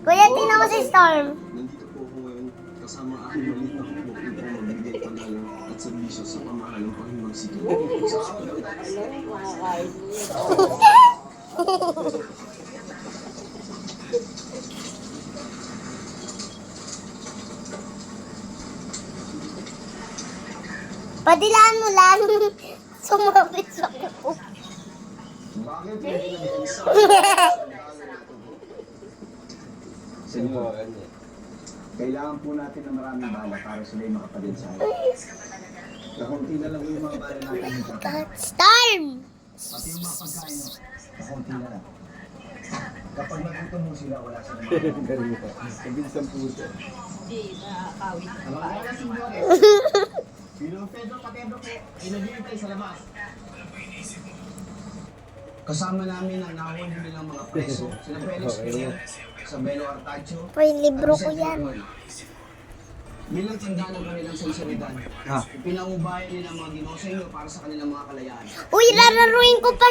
Kuya, tingnan mo si Storm. Nandito po ako ngayon kasama ang aking maliit na kupo upang magbigay paggalang at serbisyo sa pamahalang panghimagsik. Sa Padilaan mo lang. Sumabit sa kuko. bakit hindi naman sa kailangan po natin ng maraming bala para sila yung makapalid sa akin. Kakunti na lang po yung mga bala natin dito. Storm! Pati yung mga pagkain, kakunti na lang. Kapag nagutom mo sila, wala silang mga galing ito. Kabilis ang puso. Ang mga wala sinyores. Pinong Pedro Patero po ay naghihintay sa labas. Kasama namin ang nahuli nilang mga preso. Sina Felix Pino, Isabelo Artacho. Poy, libro ko yan. Bilang tanda ng kanilang sensoridad, pinangubayan nila ang mga ginoo sa inyo para sa kanilang mga kalayaan. Uy, lalaruin ko pa